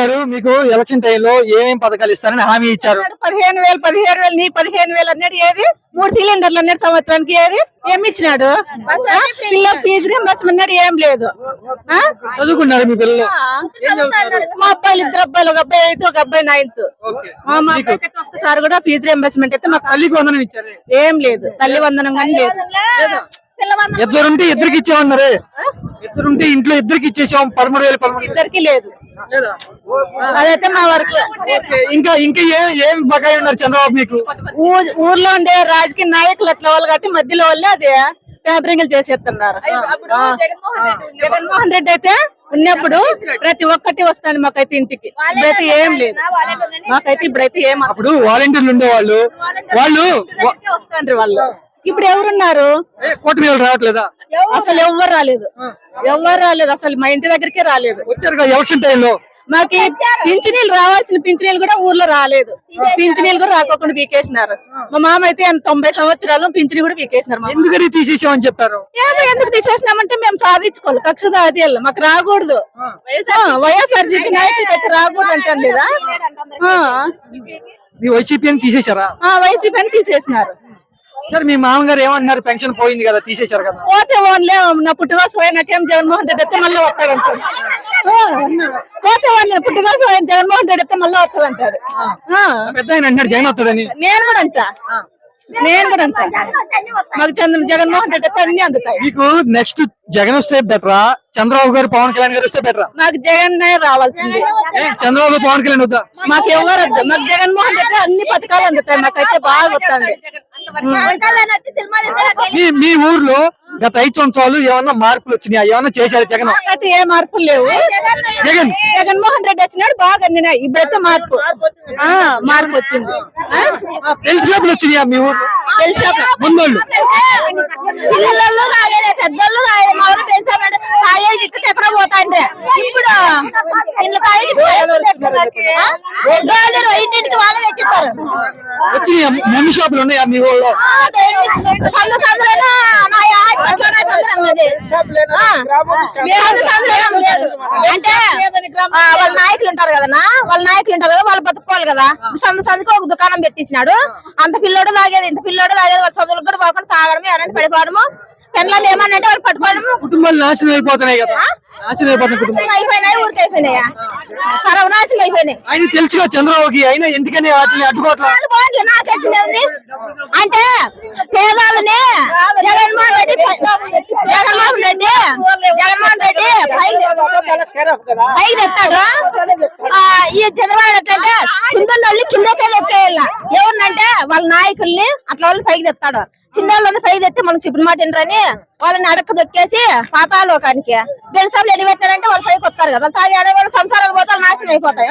గారు మీకు ఎలక్షన్ టైంలో ఏమేం పథకాలు ఇస్తారని హామీ ఇచ్చారు? 15,000 నీ 15,000 అన్నాడు. ఏది 3 సిలిండర్లు అన్నాడు సంవత్సరానికి. ఏది ఏమి ఇచ్చినాడు? పిల్లల ఫీజు రింబర్స్మెంట్ అన్నాడు. ఏం లేదు. చదువుకున్నారు మీ పిల్లలు? మా అబ్బాయిలు 2 అబ్బాయిలు, ఒక అబ్బాయి 8th, ఒక అబ్బాయి 9th. మా అబ్బాయికి ఒక్కసారి కూడా ఫీజు రింబర్స్మెంట్ అయితే మాకు తల్లికి వందనం ఇచ్చారు? ఏం లేదు. తల్లి వందనం కానీ లేదు. ఇద్దరుంటే ఇద్దరికి ఇచ్చేమన్నారే. ఇద్దరుంటే ఇంట్లో ఇద్దరికి ఇచ్చేసాం 13,000. ఇద్దరికి లేదు. అదైతే మా వరకు. ఇంకా ఇంకా ఏం బకాయి ఉన్నారు చంద్రబాబు మీకు? ఊర్లో ఉండే రాజకీయ నాయకులు అట్లా వాళ్ళు కాబట్టి మధ్యలో వాళ్ళు అదే పేపరింగ్ చేసేస్తున్నారు. జగన్మోహన్ రెడ్డి అయితే ఉన్నప్పుడు ప్రతి ఒక్కటి వస్తాను మాకైతే ఇంటికి. ఇప్పుడైతే ఏం లేదు. మాకైతే ఇప్పుడైతే ఏం. అప్పుడు వాలంటీర్లు ఉండేవాళ్ళు, వాళ్ళు వస్తాండ్రి వాళ్ళు. ఇప్పుడు ఎవరున్నారు? కూటమి రావట్లేదా? అసలు ఎవరు రాలేదు. అసలు మా ఇంటి దగ్గరికే రాలేదు. వచ్చారు ఎలక్షన్ టైంలో. మాకు పింఛనీళ్ళు రావాల్సిన పింఛనీళ్ళు కూడా ఊర్లో రాలేదు. పింఛనీళ్ళు కూడా రాకోకుండా పీకేసినారు. మా మామ అయితే 90 సంవత్సరాలు పింఛనీ కూడా పీకేసినారు. ఎందుకని తీసేసామని చెప్పారు? ఎందుకు తీసేసినామంటే మేము సాధించుకోవాలి. కక్షగా అది మాకు రాకూడదు. వైఎస్ఆర్సీపీ నాయకులకి అయితే రాకూడదు అంటాను లేదా? మీ వైసీపీ అని తీసేశారా? వైసీపీ అని తీసేసినారు. సార్ మీ మామగారు ఏమన్నారు? పెన్షన్ పోయింది కదా, తీసేశారు కదా. పోతే ఓన్లే నా పుట్టుకోసం నాకేం జగన్మోహన్ రెడ్డి అయితే మళ్ళీ వస్తాడంటాడు. పోతే ఓన్లే పుట్టుకోసం జగన్మోహన్ రెడ్డి అయితే మళ్ళీ వస్తాడంటాడు. పెద్ద ఆయన అంటాడు జగన్ వస్తాడని. నేను కూడా అంటా. మాకు జగన్మోహన్ రెడ్డి అయితే అన్ని అందుతాయి. మీకు నెక్స్ట్ జగన్ వస్తే బెటరా, చంద్రబాబు గారు పవన్ కళ్యాణ్ గారు వస్తే బెటరా? మాకు జగన్ రావాల్సింది. చంద్రబాబు పవన్ కళ్యాణ్ వద్దా? మాకు ఎవరు వద్దు. మాకు జగన్మోహన్ రెడ్డి అన్ని పథకాలు అందుతాయి. మాకైతే బాగా వస్తుంది. మీ ఊర్లో గత 5 సంవత్సరాలు ఏమన్నా మార్పులు వచ్చినాయా? ఏమన్నా చేశారు జగన్? అయితే ఏ మార్పులు లేవు. జగన్మోహన్ రెడ్డి వచ్చినాడు బాగా అందినాయి. ఇప్పుడైతే మార్పు వచ్చింది. పెళ్లి షాపులు వచ్చినాయా మీ ఊర్లో? ముందోళ్ళు పిల్లలు తాగేదే, పెద్దోళ్ళు తాగేదే. మా ఊరు పెంచామంటే తాగేది ఇక్కడ ఎక్కడ పోతాండ్రే. ఇప్పుడు ఇంటింటికి వాళ్ళే తెచ్చిస్తారు. వచ్చినాయా? మందు షాపులు ఉన్నాయా మీ ఊళ్ళో? అంటే వాళ్ళ నాయకులు ఉంటారు కదా, వాళ్ళు బతుక్కోవాలి కదా. సందుకి ఒక దుకాణం పెట్టించినాడు. అంత పిల్లోడు తాగేది, ఇంత పిల్లోడు తాగేది. వాళ్ళ చదువులు కూడా పోకుండా తాగడము, ఎవరైనా పడిపోవడము, పెళ్ళాలు ఏమన్నంటే వాళ్ళు పట్టుకోవడము. కుటుంబాలు నాశనం అయిపోతున్నాయి కదా. అయిపోయినాయి, ఊరికి అయిపోయినాయా, సర్వనాశనం అయిపోయినాయి. ఆయన తెలుసుగా చంద్రబాబుకి, అయినా ఎందుకని వాటిని అడ్డుకోవట్లేదు? నాకేంది అంటే పేదాలని జగన్మోహన్ రెడ్డి పైకి తెస్తాడు. ఈ చంద్రబాబు ఎట్లంటే కింద కిందకే ఎక్కేయాల. ఎవరినంటే వాళ్ళ నాయకుల్ని అట్లా వాళ్ళు పైకి తెస్తాడు. చిన్న వాళ్ళని పైకి తెస్తే మనకు చెప్పిన మాట ఏంటని వాళ్ళని అడక్క దొక్కేసి పాతాలోకానికి బెల్సాబులు ఎన్ని పెట్టారంటే వాళ్ళు పైకి వస్తారు కదా. తాగి ఆడే వాళ్ళు సంసారాలు పోతే నాశనం అయిపోతాయి.